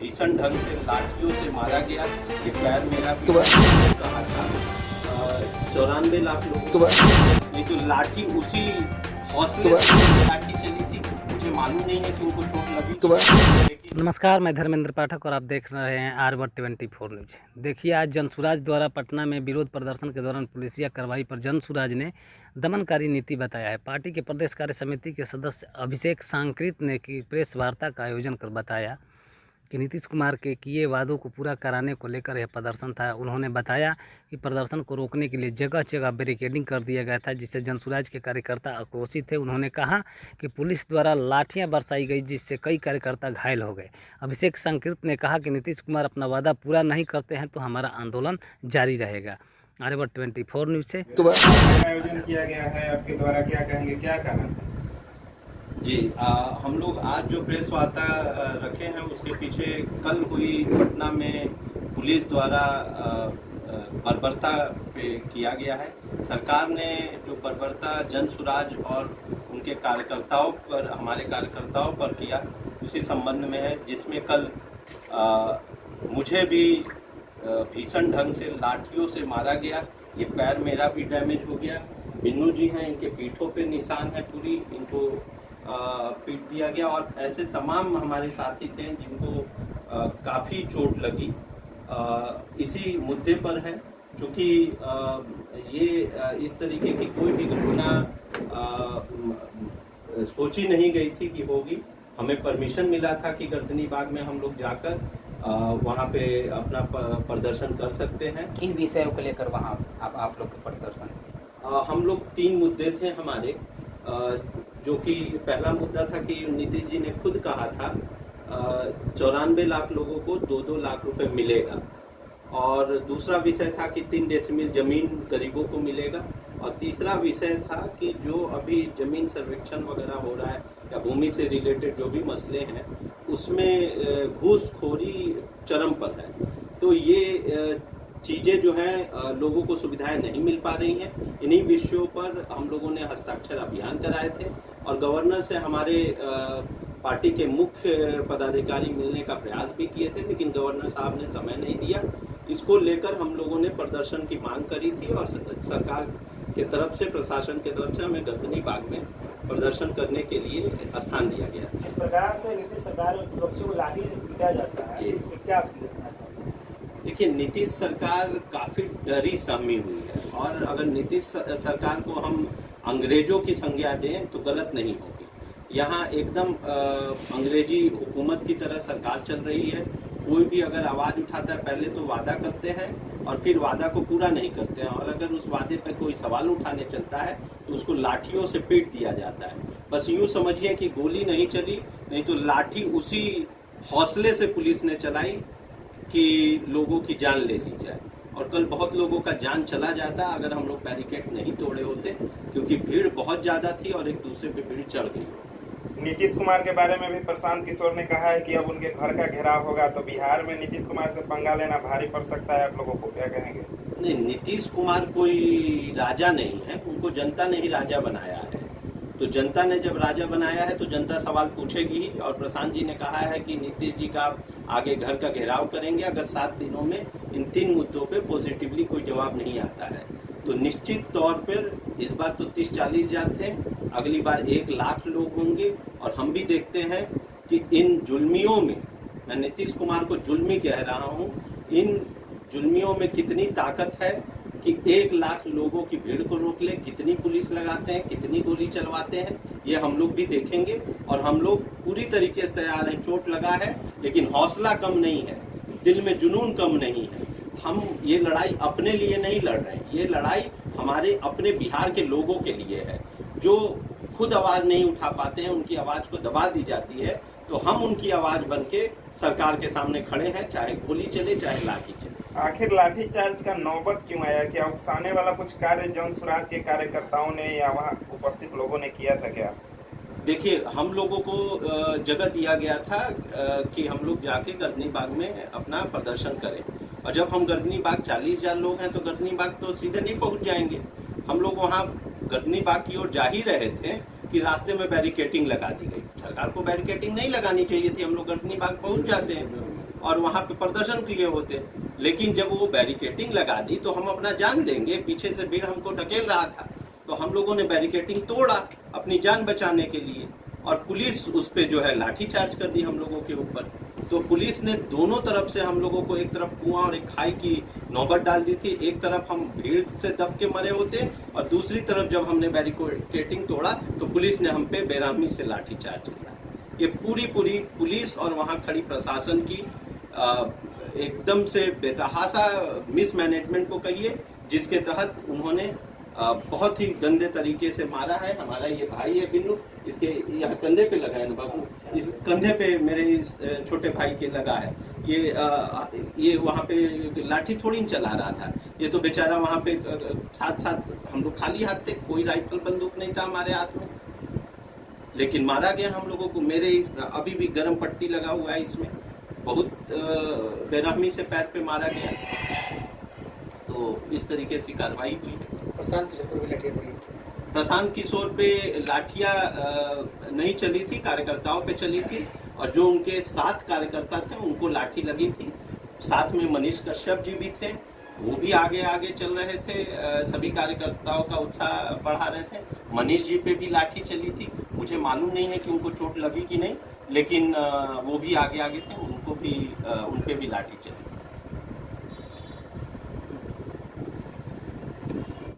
भीषण ढंग से लाठियों से मारा गया। ये पैर मेरा भी कहा था। 94 लाख लोगों ये जो लाठी उसी हौसले से लाठी चली थी, मुझे मालूम नहीं है कि उनको चोट लगी। नमस्कार, मैं धर्मेंद्र पाठक और आप देख रहे हैं R24 न्यूज। देखिए, आज जनसुराज द्वारा पटना में विरोध प्रदर्शन के दौरान पुलिसिया कार्रवाई पर जनसुराज ने दमनकारी नीति बताया है। पार्टी के प्रदेश कार्य समिति के सदस्य अभिषेक सांकृत ने की प्रेस वार्ता का आयोजन कर बताया कि नीतीश कुमार के किए वादों को पूरा कराने को लेकर यह प्रदर्शन था। उन्होंने बताया कि प्रदर्शन को रोकने के लिए जगह जगह बैरिकेडिंग कर दिया गया था, जिससे जनसुराज के कार्यकर्ता आक्रोशित थे। उन्होंने कहा कि पुलिस द्वारा लाठियां बरसाई गई, जिससे कई कार्यकर्ता घायल हो गए। अभिषेक सांकृत ने कहा कि नीतीश कुमार अपना वादा पूरा नहीं करते हैं तो हमारा आंदोलन जारी रहेगा। R24 न्यूज से आयोजन किया गया है, आपके द्वारा क्या कहेंगे, क्या कारण है? जी, हम लोग आज जो प्रेस वार्ता रखे हैं उसके पीछे कल हुई पटना में पुलिस द्वारा बर्बरता पे किया गया है। सरकार ने जो बर्बरता जनसुराज और उनके कार्यकर्ताओं पर, हमारे कार्यकर्ताओं पर किया, उसी संबंध में है, जिसमें कल मुझे भी भीषण ढंग से लाठियों से मारा गया। ये पैर मेरा भी डैमेज हो गया। बिन्नू जी हैं, इनके पीठों पे निशान है, पूरी इनको पीट दिया गया। और ऐसे तमाम हमारे साथी थे जिनको काफ़ी चोट लगी। इसी मुद्दे पर है, क्योंकि ये इस तरीके की कोई भी घटना सोची नहीं गई थी कि होगी। हमें परमिशन मिला था कि गर्दनी बाग में हम लोग जाकर वहाँ पे अपना प्रदर्शन कर सकते हैं। किन विषयों को लेकर वहाँ आप लोग के प्रदर्शन? हम लोग 3 मुद्दे थे हमारे, जो कि पहला मुद्दा था कि नीतीश जी ने खुद कहा था 94 लाख लोगों को 2-2 लाख रुपए मिलेगा। और दूसरा विषय था कि 3 डेसिमल जमीन गरीबों को मिलेगा। और तीसरा विषय था कि जो अभी जमीन सर्वेक्षण वगैरह हो रहा है या भूमि से रिलेटेड जो भी मसले हैं, उसमें घूसखोरी चरम पर है। तो ये चीज़ें जो हैं लोगों को सुविधाएं नहीं मिल पा रही हैं। इन्हीं विषयों पर हम लोगों ने हस्ताक्षर अभियान कराए थे और गवर्नर से हमारे पार्टी के मुख्य पदाधिकारी मिलने का प्रयास भी किए थे, लेकिन गवर्नर साहब ने समय नहीं दिया। इसको लेकर हम लोगों ने प्रदर्शन की मांग करी थी और सरकार के तरफ से, प्रशासन के तरफ से हमें गर्दनी बाग में प्रदर्शन करने के लिए स्थान दिया गया। इस प्रकार से नीतीश सरकार में विपक्षियों को लाठी से पीटा जाता है, इसमें क्या संदेश देना चाहते हैं? देखिए, नीतीश सरकार काफ़ी डरी सहमी हुई है, और अगर नीतीश सरकार को हम अंग्रेजों की संज्ञा दें तो गलत नहीं होगी। यहाँ एकदम अंग्रेजी हुकूमत की तरह सरकार चल रही है। कोई भी अगर आवाज़ उठाता है, पहले तो वादा करते हैं और फिर वादा को पूरा नहीं करते हैं, और अगर उस वादे पर कोई सवाल उठाने चलता है तो उसको लाठियों से पीट दिया जाता है। बस यूँ समझिए कि गोली नहीं चली, नहीं तो लाठी उसी हौसले से पुलिस ने चलाई कि लोगों की जान ले ली जाए। और कल बहुत लोगों का जान चला जाता अगर हम लोग बैरिकेड नहीं तोड़े होते, क्योंकि भीड़ बहुत ज़्यादा थी और एक दूसरे पे भीड़ चढ़ गई। नीतीश कुमार के बारे में भी प्रशांत किशोर ने कहा है कि अब उनके घर का घेराव होगा, तो बिहार में नीतीश कुमार से पंगा लेना भारी पड़ सकता है। आप लोगों को क्या कहेंगे? नहीं, नीतीश कुमार कोई राजा नहीं है, उनको जनता ने ही राजा बनाया है। तो जनता ने जब राजा बनाया है तो जनता सवाल पूछेगी ही। और प्रशांत जी ने कहा है कि नीतीश जी का आगे घर का घेराव करेंगे अगर 7 दिनों में इन 3 मुद्दों पे पॉजिटिवली कोई जवाब नहीं आता है। तो निश्चित तौर पर इस बार तो 30-40 हज़ार थे, अगली बार 1 लाख लोग होंगे। और हम भी देखते हैं कि इन जुल्मियों में, मैं नीतीश कुमार को जुल्मी कह रहा हूँ, इन जुल्मियों में कितनी ताकत है कि 1 लाख लोगों की भीड़ को रोक ले। कितनी पुलिस लगाते हैं, कितनी गोली चलवाते हैं, ये हम लोग भी देखेंगे। और हम लोग पूरी तरीके से तैयार हैं। चोट लगा है लेकिन हौसला कम नहीं है, दिल में जुनून कम नहीं है। हम ये लड़ाई अपने लिए नहीं लड़ रहे हैं, ये लड़ाई हमारे अपने बिहार के लोगों के लिए है, जो खुद आवाज़ नहीं उठा पाते हैं, उनकी आवाज़ को दबा दी जाती है। तो हम उनकी आवाज़ बन के सरकार के सामने खड़े हैं, चाहे गोली चले चाहे लाठी चले। आखिर लाठीचार्ज का नौबत क्यों आया? क्या उकसाने वाला कुछ कार्य जनसुराज के कार्यकर्ताओं ने या वहाँ उपस्थित लोगों ने किया था क्या? देखिए, हम लोगों को जगह दिया गया था कि हम लोग जाके गर्दनी बाग में अपना प्रदर्शन करें। और जब हम गर्दनी बाग 40 हज़ार लोग हैं तो गर्दनी बाग तो सीधे नहीं पहुंच जाएंगे। हम लोग वहाँ गर्दनी बाग की ओर जा ही रहे थे कि रास्ते में बैरिकेटिंग लगा दी गई। सरकार को बैरिकेटिंग नहीं लगानी चाहिए थी, हम लोग गर्दनी बाग पहुंच जाते हैं। और वहां पे प्रदर्शन किए होते। लेकिन जब वो बैरिकेटिंग लगा दी तो हम अपना जान देंगे, पीछे से भीड़ हमको ढकेल रहा था तो हम लोगों ने बैरिकेटिंग तोड़ा अपनी जान बचाने के लिए, और पुलिस उस पे जो है लाठी चार्ज कर दी हम लोगों के ऊपर। तो पुलिस ने दोनों तरफ से हम लोगों को, एक तरफ कुआं और एक खाई की नौबत डाल दी थी। एक तरफ हम भीड़ से दब के मरे होते और दूसरी तरफ जब हमने बैरिकेटिंग तोड़ा तो पुलिस ने हम पे बेरहमी से लाठी चार्ज किया। ये पूरी पुलिस और वहां खड़ी प्रशासन की एकदम से बेतहाशा मिसमैनेजमेंट को कहिए, जिसके तहत उन्होंने बहुत ही गंदे तरीके से मारा है। हमारा ये भाई है बिन्नू, इसके यहाँ कंधे पे लगा है ना बाबू, इस कंधे पे मेरे इस छोटे भाई के लगा है। ये वहाँ पे लाठी थोड़ी न चला रहा था, ये तो बेचारा वहाँ पे साथ हम लोग खाली हाथ थे, कोई राइफल बंदूक नहीं था हमारे हाथ में, लेकिन मारा गया हम लोगों को। मेरे इस अभी भी गर्म पट्टी लगा हुआ है, इसमें बहुत बेरहमी से पैर पे मारा गया। तो इस तरीके से कार्रवाई हुई है। प्रशांत किशोर पे लाठियां नहीं चली थी, कार्यकर्ताओं पे चली थी, और जो उनके 7 कार्यकर्ता थे उनको लाठी लगी थी। साथ में मनीष कश्यप जी भी थे, वो भी आगे चल रहे थे, सभी कार्यकर्ताओं का उत्साह बढ़ा रहे थे। मनीष जी पे भी लाठी चली थी, मुझे मालूम नहीं है कि उनको चोट लगी कि नहीं, लेकिन वो भी आगे थे, उनको भी उन पे भी लाठी चली।